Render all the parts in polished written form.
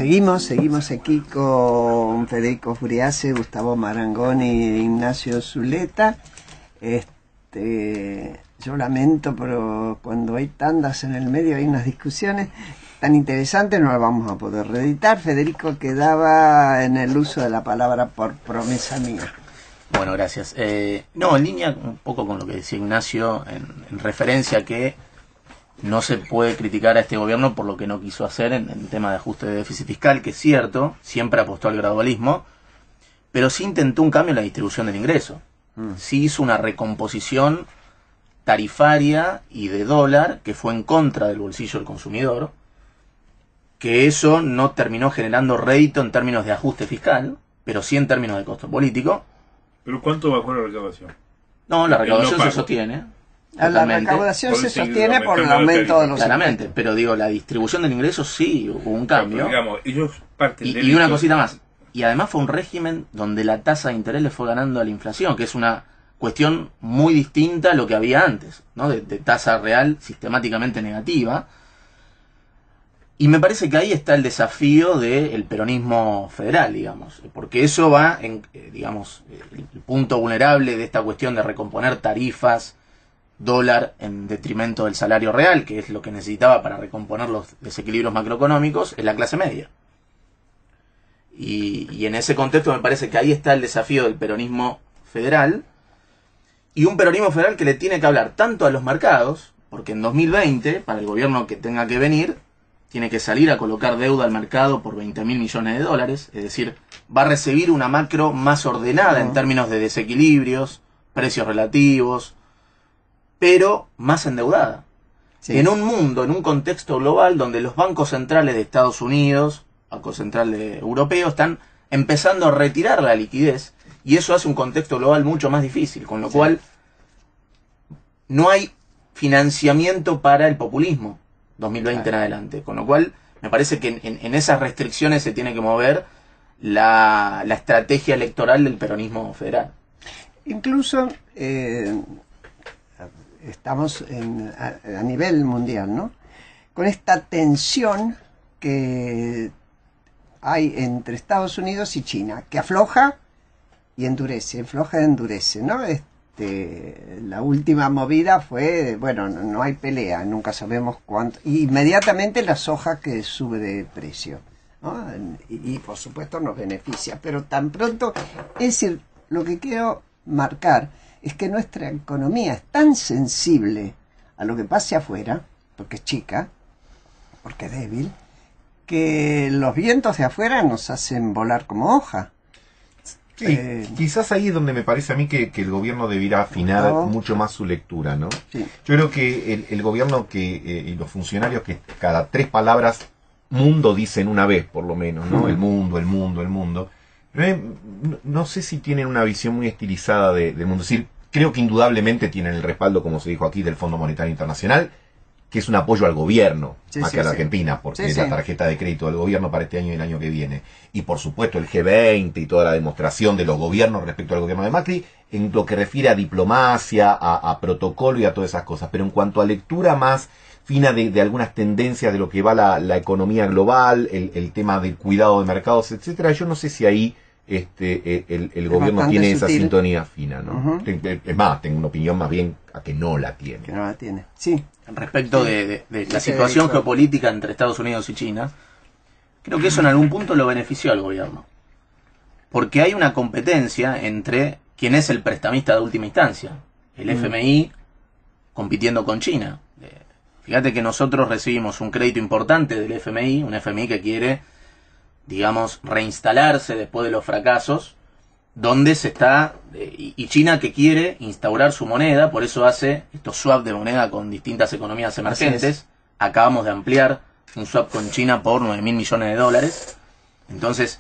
Seguimos aquí con Federico Furiase, Gustavo Marangoni e Ignacio Zuleta. Yo lamento, pero cuando hay tandas en el medio hay unas discusiones tan interesantes, no las vamos a poder reeditar. Federico quedaba en el uso de la palabra por promesa mía. Bueno, gracias. No, en línea un poco con lo que decía Ignacio, en referencia a que no se puede criticar a este gobierno por lo que no quiso hacer en tema de ajuste de déficit fiscal, que es cierto, siempre apostó al gradualismo, pero sí intentó un cambio en la distribución del ingreso. Sí hizo una recomposición tarifaria y de dólar que fue en contra del bolsillo del consumidor, que eso no terminó generando rédito en términos de ajuste fiscal, pero sí en términos de costo político. ¿Pero cuánto bajó la recaudación? No, la recaudación se sostiene. La recaudación se sostiene por el aumento de los claramente, impuestos. Pero digo, la distribución del ingreso sí hubo un cambio. Digamos, ellos parten y una cosita más. Y además fue un régimen donde la tasa de interés le fue ganando a la inflación, que es una cuestión muy distinta a lo que había antes, ¿no? De tasa real sistemáticamente negativa. Y me parece que ahí está el desafío del peronismo federal, digamos, porque eso va en, digamos, el punto vulnerable de esta cuestión de recomponer tarifas, dólar en detrimento del salario real, que es lo que necesitaba para recomponer los desequilibrios macroeconómicos, es la clase media. Y en ese contexto me parece que ahí está el desafío del peronismo federal, y un peronismo federal que le tiene que hablar tanto a los mercados, porque en 2020, para el gobierno que tenga que venir, tiene que salir a colocar deuda al mercado por 20.000 millones de dólares, es decir, va a recibir una macro más ordenada en términos de desequilibrios, precios relativos, pero más endeudada. Sí. En un mundo, en un contexto global donde los bancos centrales de Estados Unidos, Banco Central Europeo, están empezando a retirar la liquidez, y eso hace un contexto global mucho más difícil, con lo cual no hay financiamiento para el populismo 2020 en adelante, con lo cual me parece que en esas restricciones se tiene que mover la estrategia electoral del peronismo federal. Incluso estamos a nivel mundial, ¿no? Con esta tensión que hay entre Estados Unidos y China, que afloja y endurece, afloja y endurece, ¿no? La última movida fue, bueno, no hay pelea, nunca sabemos cuánto, y inmediatamente la soja que sube de precio, ¿no? Y por supuesto nos beneficia, pero tan pronto, es decir, lo que quiero marcar es que nuestra economía es tan sensible a lo que pase afuera, porque es chica, porque es débil, que los vientos de afuera nos hacen volar como hoja. Sí, quizás ahí es donde me parece a mí que el gobierno debiera afinar mucho más su lectura, ¿no? Sí. Yo creo que el gobierno y los funcionarios que cada 3 palabras mundo dicen una vez, por lo menos, ¿no? El mundo, el mundo, el mundo. No sé si tienen una visión muy estilizada del mundo. Es decir, creo que indudablemente tienen el respaldo, como se dijo aquí, del Fondo Monetario Internacional, que es un apoyo al gobierno, más que a la Argentina, porque es la tarjeta de crédito del gobierno para este año y el año que viene. Y por supuesto el G20 y toda la demostración de los gobiernos respecto al gobierno de Macri, en lo que refiere a diplomacia, a protocolo y a todas esas cosas. Pero en cuanto a lectura más fina de algunas tendencias de lo que va la economía global, el tema del cuidado de mercados, etcétera, yo no sé si ahí el gobierno tiene esa sintonía fina, ¿no? Es más, tengo una opinión más bien a que no la tiene. Que no la tiene, sí. Respecto de la situación geopolítica entre Estados Unidos y China, creo que eso en algún punto lo benefició al gobierno. Porque hay una competencia entre quién es el prestamista de última instancia. El FMI compitiendo con China. Fíjate que nosotros recibimos un crédito importante del FMI, un FMI que quiere, digamos, reinstalarse después de los fracasos, donde se está, y China que quiere instaurar su moneda, por eso hace estos swaps de moneda con distintas economías emergentes. Acabamos de ampliar un swap con China por 9.000 millones de dólares. Entonces,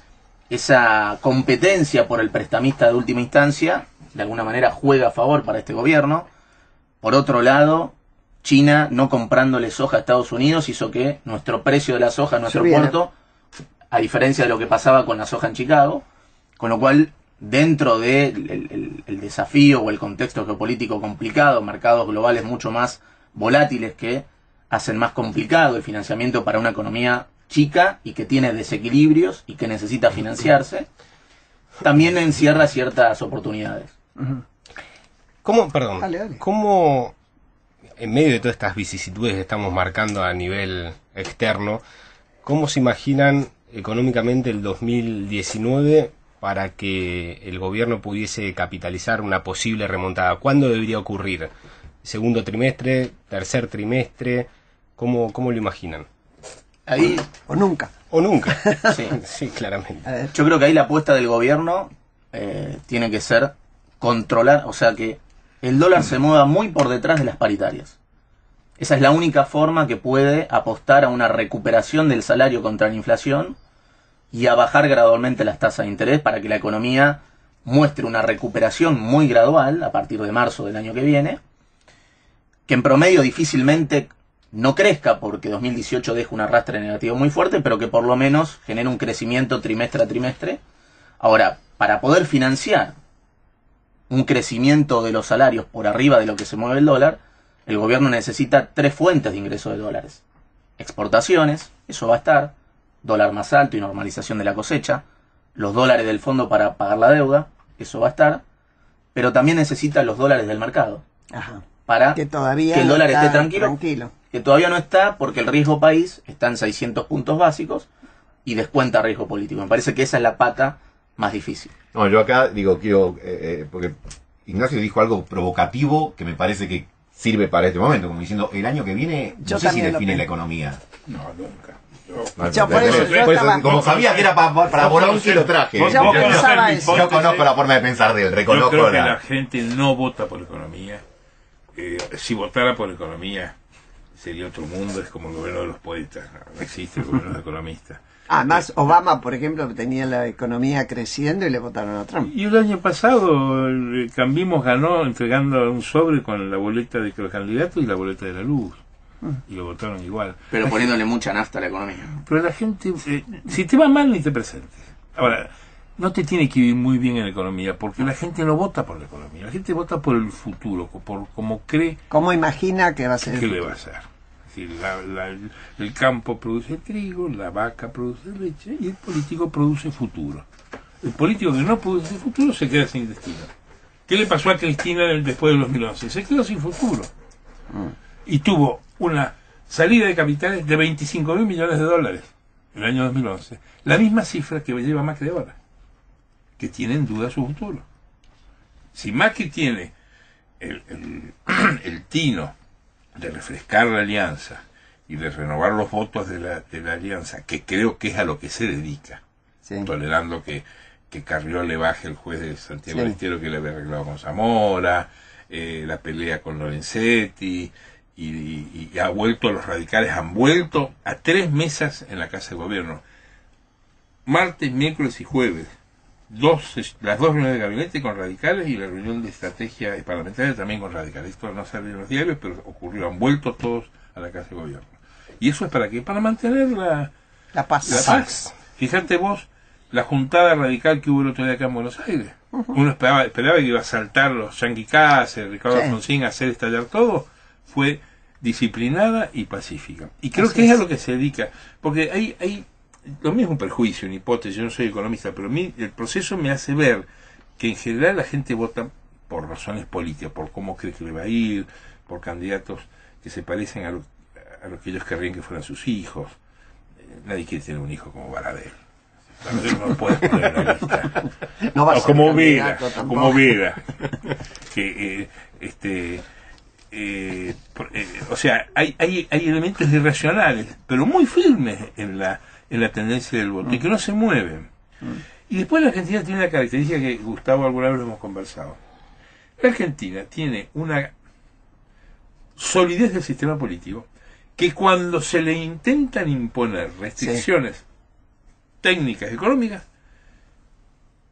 esa competencia por el prestamista de última instancia, de alguna manera juega a favor para este gobierno. Por otro lado, China no comprándole soja a Estados Unidos hizo que nuestro precio de la soja en nuestro puerto, a diferencia de lo que pasaba con la soja en Chicago, con lo cual dentro del desafío o el contexto geopolítico complicado, mercados globales mucho más volátiles que hacen más complicado el financiamiento para una economía chica y que tiene desequilibrios y que necesita financiarse, también encierra ciertas oportunidades. ¿Cómo en medio de todas estas vicisitudes que estamos marcando a nivel externo, cómo se imaginan económicamente el 2019 para que el gobierno pudiese capitalizar una posible remontada? ¿Cuándo debería ocurrir? ¿Segundo trimestre? ¿Tercer trimestre? ¿Cómo lo imaginan? Ahí, o nunca. O nunca. Sí. Sí, claramente. Yo creo que ahí la apuesta del gobierno tiene que ser controlar, o sea, que el dólar se mueva muy por detrás de las paritarias. Esa es la única forma que puede apostar a una recuperación del salario contra la inflación y a bajar gradualmente las tasas de interés para que la economía muestre una recuperación muy gradual a partir de marzo del año que viene, que en promedio difícilmente no crezca porque 2018 deja un arrastre negativo muy fuerte, pero que por lo menos genere un crecimiento trimestre a trimestre. Ahora, para poder financiar un crecimiento de los salarios por arriba de lo que se mueve el dólar, el gobierno necesita 3 fuentes de ingreso de dólares. Exportaciones, eso va a estar, dólar más alto y normalización de la cosecha, los dólares del fondo para pagar la deuda, eso va a estar, pero también necesita los dólares del mercado. Ajá. Para que todavía que el dólar está esté tranquilo, que todavía no está porque el riesgo país está en 600 puntos básicos y descuenta riesgo político. Me parece que esa es la pata más difícil. No, yo acá digo, quiero, porque Ignacio dijo algo provocativo que me parece que sirve para este momento, como diciendo, el año que viene, Yo no sé si también define la economía. No, nunca. Yo por eso estaba- como sabía que era para Boronqui lo traje. Yo pensaba eso. Yo conozco la forma de pensar de él, Yo reconozco creo que la la... gente no vota por economía. Si votara por economía sería otro mundo, es como el gobierno de los poetas, no existe el gobierno de los economistas. Además, Obama, por ejemplo, tenía la economía creciendo y le votaron a Trump. Y el año pasado Cambiemos ganó entregando un sobre con la boleta de los candidatos y la boleta de la luz. Y lo votaron igual. Pero poniéndole mucha nafta a la economía. Pero la gente, si te va mal ni te presentes. Ahora, no te tiene que ir muy bien en la economía, porque la gente no vota por la economía, la gente vota por el futuro, por cómo cree ¿Cómo imagina que va a ser? que le va a hacer. Es decir, el campo produce trigo, la vaca produce leche y el político produce futuro. El político que no produce futuro se queda sin destino. ¿Qué le pasó a Cristina después del 2011? Se quedó sin futuro. Y tuvo una salida de capitales de 25.000 millones de dólares en el año 2011. La misma cifra que lleva Macri ahora, que tiene en duda su futuro. Si Macri tiene el tino de refrescar la alianza y de renovar los votos de la alianza, que creo que es a lo que se dedica, Sí. tolerando que Carrió le baje el juez de Santiago Sí. del Estero que le había arreglado con Zamora, la pelea con Lorenzetti, y ha vuelto, los radicales han vuelto a 3 mesas en la Casa de Gobierno, martes, miércoles y jueves, las 2 reuniones de gabinete con radicales y la reunión de estrategia parlamentaria también con radicales. Esto no salió en los diarios, pero ocurrió, han vuelto todos a la Casa de Gobierno. ¿Y eso es para qué? Para mantener La paz. la paz. Fíjate vos la juntada radical que hubo el otro día acá en Buenos Aires. Uno esperaba que iba a saltar los Yankee Cáceres, Ricardo Sí. Alfonsín, a hacer estallar todo. Fue disciplinada y pacífica. Y creo Así que es a es. lo que se dedica. Porque hay lo mismo, un prejuicio, una hipótesis, yo no soy economista, pero a mí el proceso me hace ver que en general la gente vota por razones políticas, por cómo cree que le va a ir, por candidatos que se parecen a lo que ellos querrían que fueran sus hijos. Nadie quiere tener un hijo como Baradel. Baradel no lo puedes poner en la lista. No va a O ser como Vera, candidato tampoco. como Vera. Que, o sea, hay elementos irracionales, pero muy firmes en la tendencia del voto, y que no se mueven. Y después la Argentina tiene una característica que Gustavo alguna vez lo hemos conversado. La Argentina tiene una solidez del sistema político que cuando se le intentan imponer restricciones técnicas, económicas,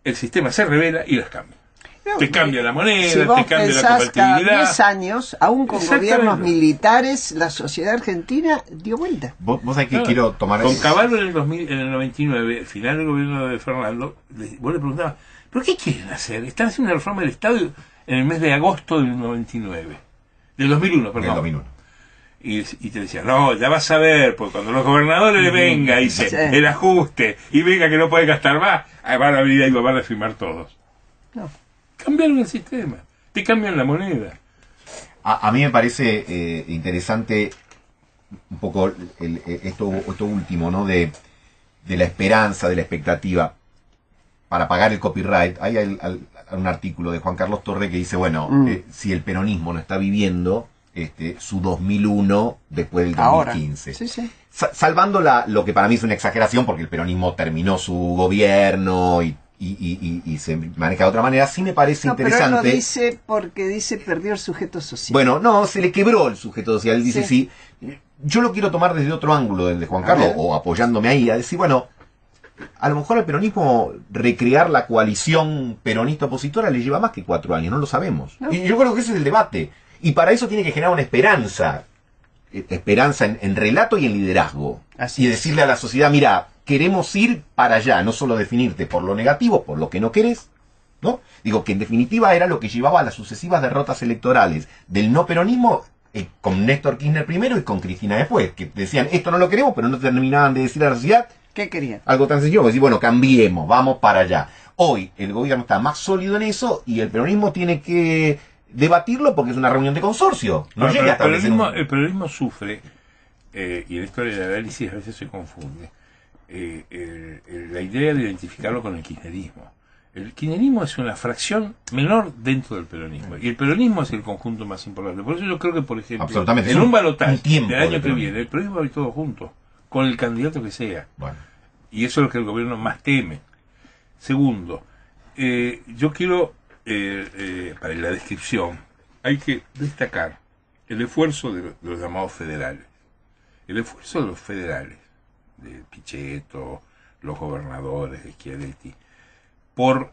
el sistema se revela y las cambia. Te cambia la moneda, Si vos te cambia la pensás, cada compatibilidad. 10 años, aún con Exactamente. gobiernos militares, la sociedad argentina dio vuelta. Vos sabés que Claro. quiero tomar... Con Caballo en el 99, al final del gobierno de Fernando, vos le preguntabas, ¿pero qué quieren hacer? Están haciendo una reforma del Estado en el mes de agosto del 99. Del 2001, Del perdón. 2001. y te decía, no, ya vas a ver, porque cuando los gobernadores venga, dice, el ajuste, y venga que no puede gastar más, van a venir ahí, van a firmar todos. No. Cambiaron el sistema, te cambian la moneda. A mí me parece interesante un poco esto último, ¿no? De la esperanza, de la expectativa para pagar el copyright. Hay un artículo de Juan Carlos Torre que dice, bueno, si el peronismo no está viviendo su 2001 después del 2015. Sí, sí. Salvando lo que para mí es una exageración, porque el peronismo terminó su gobierno y se maneja de otra manera, sí me parece interesante. Pero él lo dice porque dice perdió el sujeto social. Bueno, no, se le quebró el sujeto social. Él dice, sí, yo lo quiero tomar desde otro ángulo, del de Juan Carlos, o apoyándome ahí, a decir, bueno, a lo mejor al peronismo recrear la coalición peronista opositora le lleva más que 4 años, no lo sabemos. No. Y yo creo que ese es el debate. Y para eso tiene que generar una esperanza en relato y en liderazgo. Así y decirle a la sociedad, mira, queremos ir para allá, no solo definirte por lo negativo, por lo que no querés, ¿no? Digo que en definitiva era lo que llevaba a las sucesivas derrotas electorales del no peronismo, con Néstor Kirchner primero y con Cristina después, que decían, esto no lo queremos, pero no terminaban de decir a la sociedad ¿qué querían? Algo tan sencillo, decir, bueno, cambiemos, vamos para allá. Hoy el gobierno está más sólido en eso y el peronismo tiene que debatirlo porque es una reunión de consorcio. No llega a el peronismo sufre, y en esto del análisis a veces se confunde, la idea de identificarlo con el kirchnerismo. El kirchnerismo es una fracción menor dentro del peronismo, y el peronismo es el conjunto más importante. Por eso yo creo que, por ejemplo, en un balotaje del año que viene, el peronismo va a ir todo junto, con el candidato que sea. Bueno. Y eso es lo que el gobierno más teme. Segundo, yo quiero, para la descripción, hay que destacar el esfuerzo de los llamados federales. El esfuerzo de los federales, de Pichetto, los gobernadores, de Schiaretti, por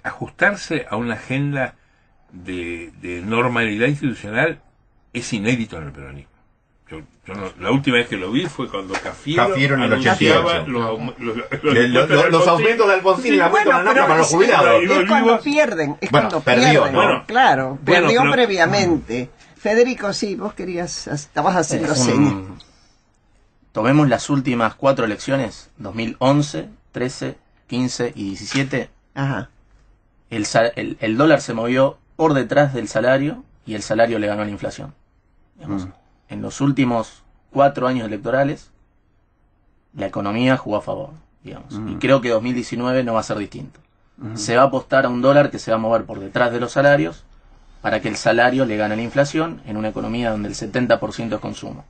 ajustarse a una agenda de normalidad institucional, es inédito en el peronismo. Yo no, la última vez que lo vi fue cuando Cafiero en el 88 los aumentos de Alfonsín y la aumento de la NAPA para los jubilados. Es cuando pierden, pierden. ¿No? Claro, perdió previamente. Federico, sí, vos estabas haciendo señas. Tomemos las últimas 4 elecciones, 2011, 13, 15 y 17. Ajá. El dólar se movió por detrás del salario y el salario le ganó a la inflación. Digamos. En los últimos 4 años electorales, la economía jugó a favor, digamos. Y creo que 2019 no va a ser distinto. Se va a apostar a un dólar que se va a mover por detrás de los salarios para que el salario le gane a la inflación en una economía donde el 70% es consumo.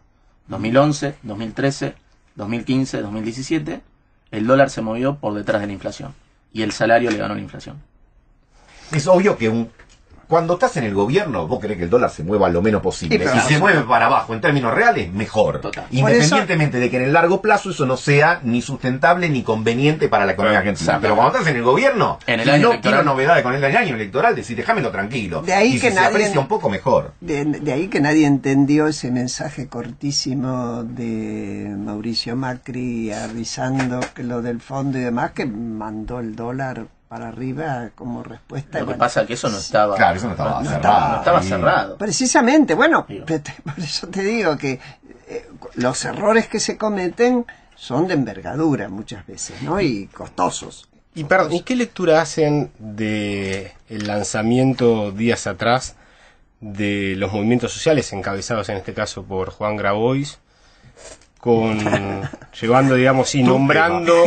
2011, 2013, 2015, 2017, el dólar se movió por detrás de la inflación y el salario le ganó a la inflación. Es obvio que cuando estás en el gobierno, vos querés que el dólar se mueva lo menos posible. Si se mueve para abajo en términos reales, mejor. Total. Independientemente de que en el largo plazo eso no sea ni sustentable ni conveniente para la economía argentina. Pero cuando estás en el gobierno, no quiero novedades con el año electoral, decir, déjamelo tranquilo. De ahí y que se aprecia un poco mejor. De ahí que nadie entendió ese mensaje cortísimo de Mauricio Macri avisando que lo del fondo y demás, que mandó el dólar para arriba como respuesta. Lo que pasa es que eso no estaba... Claro, eso no estaba cerrado. No estaba cerrado. Precisamente, bueno, por eso te digo que los errores que se cometen son de envergadura muchas veces, ¿no? Y costosos. Y perdón, ¿y qué lectura hacen de el lanzamiento días atrás de los movimientos sociales, encabezados en este caso por Juan Grabois, llevando, digamos, y nombrando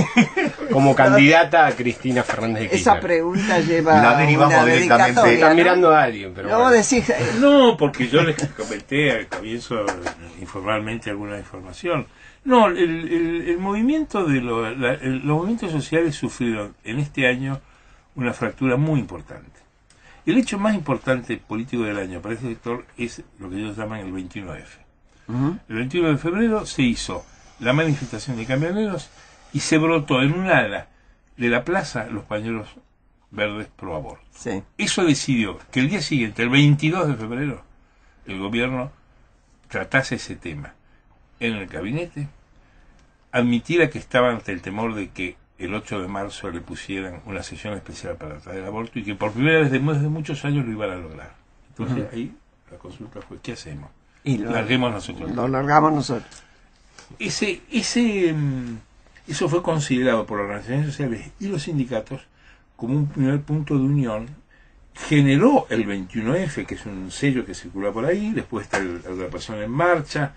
como candidata a Cristina Fernández de Kirchner? Esa pregunta lleva la derivamos una dedicatoria. Están mirando a alguien, pero no, bueno. No, porque yo les comenté al comienzo informalmente alguna información. No, el movimiento de los movimientos sociales sufrieron en este año una fractura muy importante. El hecho más importante político del año para este sector es lo que ellos llaman el 21F. El 21 de febrero se hizo la manifestación de camioneros y se brotó en un ala de la plaza los pañuelos verdes pro aborto. Sí. Eso decidió que el día siguiente, el 22 de febrero, el gobierno tratase ese tema en el gabinete, admitiera que estaba ante el temor de que el 8 de marzo le pusieran una sesión especial para tratar el aborto y que por primera vez después de muchos años lo iban a lograr. Entonces ahí la consulta fue, ¿qué hacemos? Y larguemos nosotros. Lo largamos nosotros. Eso fue considerado por las organizaciones sociales y los sindicatos como un primer punto de unión. Generó el 21F, que es un sello que circula por ahí, después está la agrupación En Marcha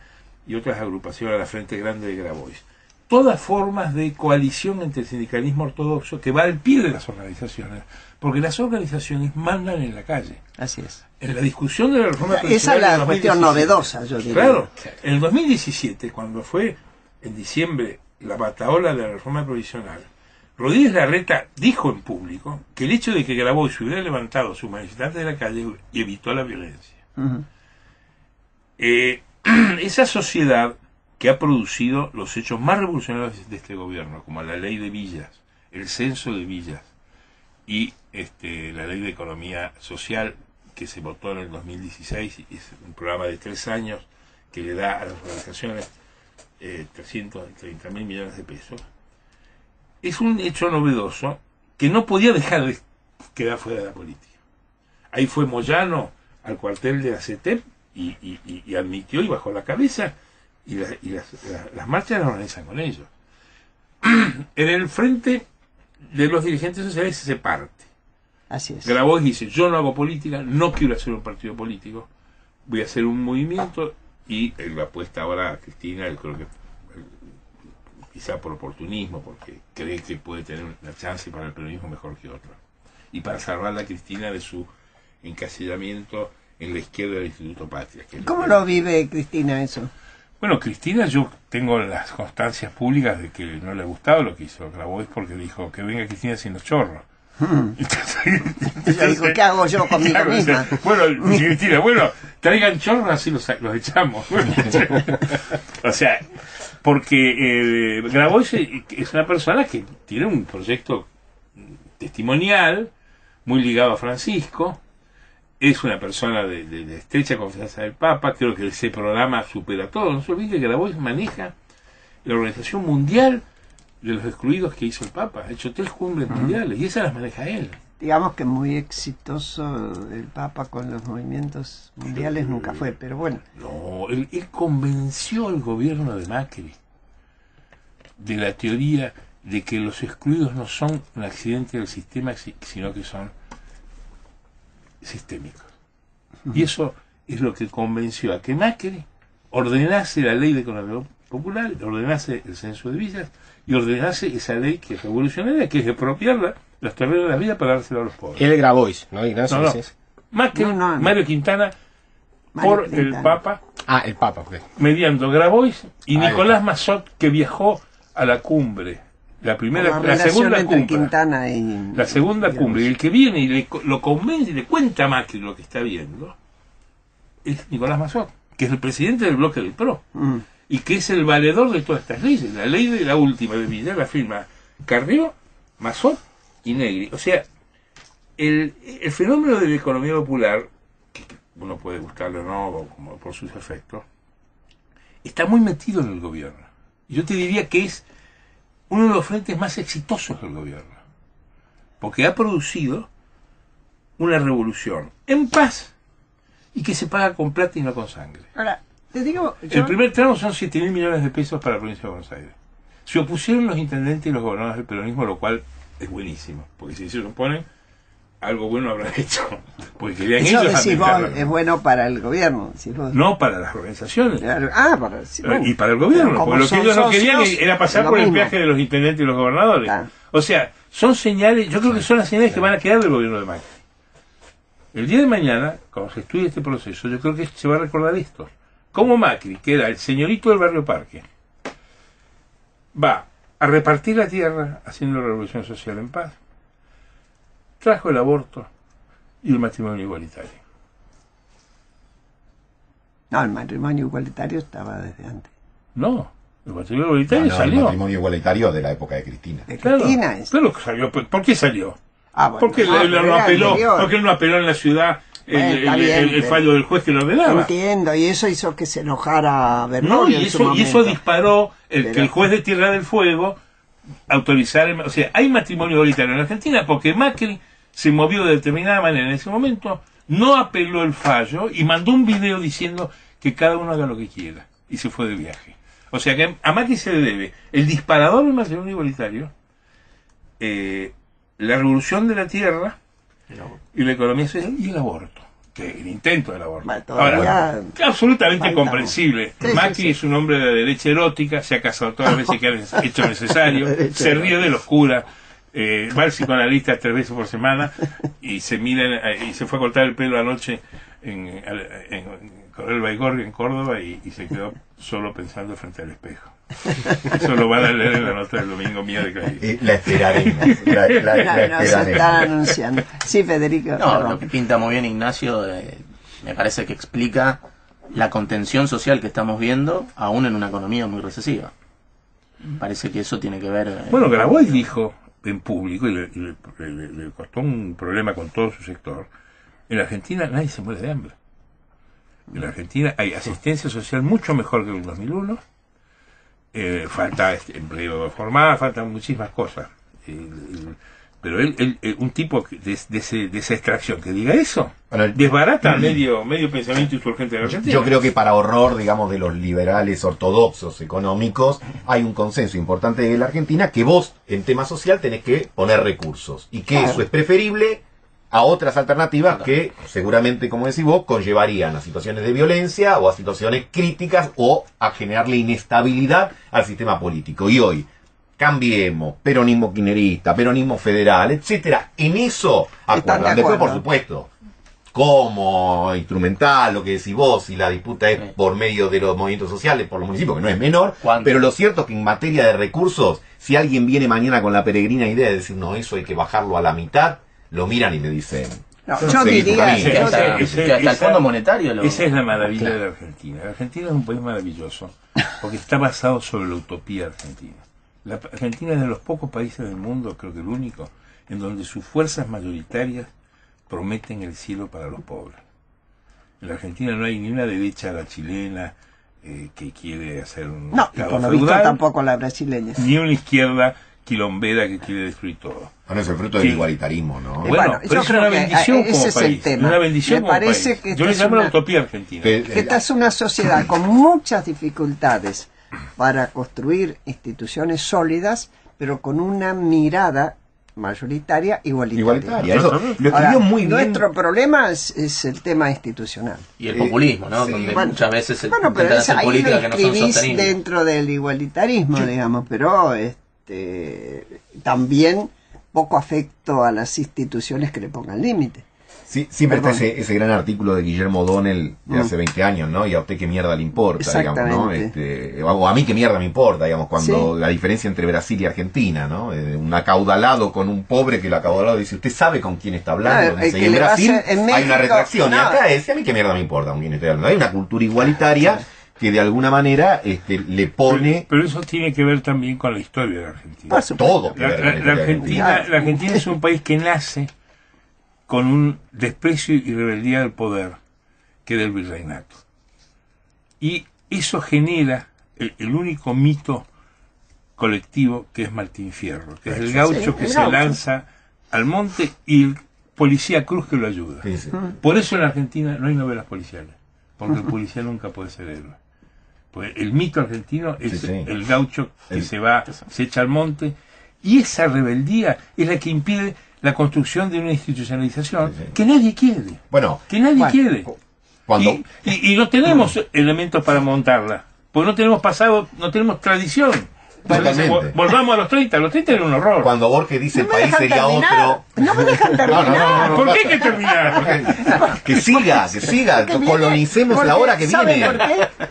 y otras agrupaciones, la Frente Grande de Grabois. Todas formas de coalición entre el sindicalismo ortodoxo que va al pie de las organizaciones, porque las organizaciones mandan en la calle. Así es. En la discusión de la reforma previsional. Esa es la cuestión novedosa, yo diría. Claro, en el 2017, cuando fue en diciembre la batahola de la reforma provisional, Rodríguez Larreta dijo en público que el hecho de que Grabois hubiera levantado a sus manifestantes de la calle evitó la violencia. Uh-huh. Esa sociedad que ha producido los hechos más revolucionarios de este gobierno, como la ley de villas, el censo de villas y la ley de economía social que se votó en el 2016, y es un programa de 3 años que le da a las organizaciones 330.000 millones de pesos, es un hecho novedoso que no podía dejar de quedar fuera de la política. Ahí fue Moyano al cuartel de la CETEP y admitió y bajó la cabeza, y las marchas las organizan con ellos. En el frente de los dirigentes sociales se parte. Así es. Grabois dice: yo no hago política, no quiero hacer un partido político, voy a hacer un movimiento, y él apuesta ahora a Cristina, él creo que quizá por oportunismo, porque cree que puede tener una chance para el peronismo mejor que otro, y para salvar a Cristina de su encasillamiento en la izquierda del Instituto Patria. ¿Cómo lo vive Cristina eso? Bueno, Cristina, yo tengo las constancias públicas de que no le gustaba lo que hizo Grabois, porque dijo que venga Cristina sin los chorros. Entonces dijo, ¿qué hago yo conmigo misma? Bueno, Cristina, traigan chorros, así los echamos. O sea, porque Grabois es una persona que tiene un proyecto testimonial muy ligado a Francisco. Es una persona de estrecha confianza del Papa. Creo que ese programa supera todo. No se olviden que Grabois maneja la Organización Mundial de los Excluidos que hizo el Papa. Ha hecho 3 cumbres mundiales y esas las maneja él. Digamos que muy exitoso el Papa con los movimientos mundiales nunca fue, pero bueno. No, él convenció al gobierno de Macri de la teoría de que los excluidos no son un accidente del sistema, sino que son sistémicos. Y eso es lo que convenció a que Macri ordenase la ley de economía popular, ordenase el censo de villas y ordenase esa ley que es revolucionaria, que es expropiar los terrenos de la vida para dárselo a los pobres. El Grabois, ¿no, Ignacio? No. Macri, No. Mario Quintana, por el Papa. Ah, el Papa, ok. Mediando Grabois y Nicolás Massot, que viajó a la cumbre. La segunda cumbre. Quintana y, la segunda cumbre. Y el que viene y lo convence y le cuenta a Macri lo que está viendo es Nicolás Massot, que es el presidente del bloque del PRO. Y que es el valedor de todas estas leyes. La ley de la última de Villar la firma Carrió, Massot y Negri. O sea, el fenómeno de la economía popular, que uno puede gustarle o no, como por sus efectos, está muy metido en el gobierno. Yo te diría que es uno de los frentes más exitosos del gobierno, porque ha producido una revolución en paz y que se paga con plata y no con sangre. Ahora, te digo, el primer tramo son 7.000 millones de pesos para la provincia de Buenos Aires. Se opusieron los intendentes y los gobernadores del peronismo, lo cual es buenísimo, porque si se oponen, algo bueno habrán hecho, porque querían eso ellos decís vos, es bueno para el gobierno, vos. No para las organizaciones. Claro. Y para el gobierno, porque lo que ellos no querían era pasar por el peaje de los intendentes y los gobernadores. Claro. O sea, son señales, yo creo que son las señales que van a quedar del gobierno de Macri. El día de mañana, cuando se estudie este proceso, yo creo que se va a recordar esto. Como Macri, que era el señorito del barrio Parque, va a repartir la tierra haciendo la revolución social en paz, trajo el aborto y el matrimonio igualitario. No, el matrimonio igualitario estaba desde antes. No, el matrimonio igualitario salió. El matrimonio igualitario de la época de Cristina. De Claro, Cristina es. claro que salió. ¿Por qué salió? Bueno, Porque él no apeló, porque él no apeló en la ciudad el fallo del juez que lo ordenaba. Entiendo, y eso hizo que se enojara No, Bergoglio y eso disparó que el juez de Tierra del Fuego autorizara. O sea, hay matrimonio igualitario en Argentina porque Macri se movió de determinada manera en ese momento, no apeló el fallo y mandó un video diciendo que cada uno haga lo que quiera. Y se fue de viaje. O sea que a Macri se le debe el disparador del matrimonio igualitario, la revolución de la tierra y la economía social y el aborto. Que el intento del aborto. Ahora, absolutamente comprensible. Macri es un hombre de derecha erótica, se ha casado todas las veces que ha hecho necesario, se ríe de los curas, va al psicoanalista 3 veces por semana y se fue a cortar el pelo anoche en Coronel Baigorria en Córdoba y se quedó solo pensando frente al espejo. Eso lo van a leer en la nota del domingo mía de Clarín. La esperaremos. La no, se están anunciando. Sí, Federico. No, perdón. Lo que pinta muy bien Ignacio, me parece que explica la contención social que estamos viendo, aún en una economía muy recesiva. Parece que eso tiene que ver... Bueno, Grabois dijo en público, y le costó un problema con todo su sector, en la Argentina nadie se muere de hambre. En la Argentina hay asistencia social mucho mejor que en el 2001, falta empleo formal, faltan muchísimas cosas. Pero él un tipo de esa extracción que diga eso, desbarata medio pensamiento insurgente de la Argentina. Yo creo que para horror, digamos, de los liberales ortodoxos económicos, hay un consenso importante de la Argentina que vos, en tema social, tenés que poner recursos. Y que eso es preferible a otras alternativas que, seguramente, como decís vos, conllevarían a situaciones de violencia o a situaciones críticas o a generarle inestabilidad al sistema político. Y hoy, Cambiemos, peronismo kirchnerista, peronismo federal, etcétera, en eso acuerdan. Después, por supuesto, como instrumental, lo que decís vos, y la disputa es por medio de los movimientos sociales, por los municipios, que no es menor, pero lo cierto es que en materia de recursos, si alguien viene mañana con la peregrina idea de decir, no, eso hay que bajarlo a la mitad, lo miran y le dicen... No, yo diría que hasta el Fondo Monetario esa es la maravilla de la Argentina. La Argentina es un país maravilloso porque está basado sobre la utopía argentina. La Argentina es de los pocos países del mundo, creo que el único, en donde sus fuerzas mayoritarias prometen el cielo para los pobres. En la Argentina no hay ni una derecha a la chilena que quiere hacer un Estado feudal, tampoco la brasileña, ni una izquierda quilombera que quiere destruir todo. Bueno, es el fruto del igualitarismo, ¿no? Bueno, pero es una bendición como ese país. es el tema. Una bendición me parece como país. que yo le llamo la utopía argentina. Que esta es una sociedad con muchas dificultades para construir instituciones sólidas, pero con una mirada mayoritaria igualitaria. Eso lo escribió muy bien. Nuestro problema es el tema institucional. Y el populismo, ¿no? Sí, donde bueno, muchas veces se pero intentan hacer políticas que no son sostenibles. Dentro del igualitarismo, digamos, pero también poco afecto a las instituciones que le pongan límite. Sí, siempre está ese gran artículo de Guillermo O'Donnell de hace 20 años, ¿no? Y a usted qué mierda le importa, digamos, ¿no? O a mí qué mierda me importa, digamos, cuando la diferencia entre Brasil y Argentina, ¿no? Un acaudalado con un pobre que el acaudalado dice, ¿usted sabe con quién está hablando? Dice, y en Brasil hay una retracción, y acá es, a mí qué mierda me importa con quién estoy hablando. Hay una cultura igualitaria que de alguna manera le pone... Pero eso tiene que ver también con la historia de la Argentina. Todo. La Argentina es un país que nace con un desprecio y rebeldía del poder que del virreinato. Y eso genera el único mito colectivo que es Martín Fierro, que es el gaucho que se lanza al monte y el policía cruz que lo ayuda. Sí. Por eso en la Argentina no hay novelas policiales, porque el policía nunca puede ser héroe. Pues el mito argentino es el gaucho que se echa al monte, y esa rebeldía es la que impide la construcción de una institucionalización que nadie quiere. Quiere. Y no tenemos elementos para montarla, porque no tenemos pasado, no tenemos tradición. Volvamos a los 30 era un horror. Cuando Borges dice el país sería otro. No me dejan terminar. No. ¿Por qué hay que terminar? Que siga, colonicemos la hora que viene.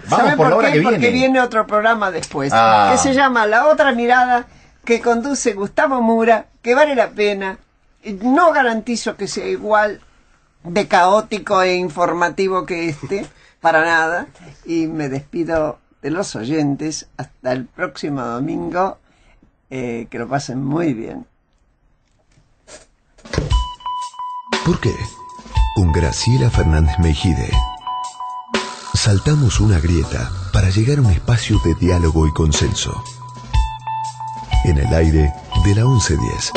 Vamos por la hora que viene. Porque viene otro programa después, que se llama La Otra Mirada, que conduce Gustavo Mura, que vale la pena. No garantizo que sea igual de caótico e informativo que para nada. Y me despido de los oyentes hasta el próximo domingo. Que lo pasen muy bien. ¿Por qué? Un Graciela Fernández Meijide. Saltamos una grieta para llegar a un espacio de diálogo y consenso. En el aire de la 1110.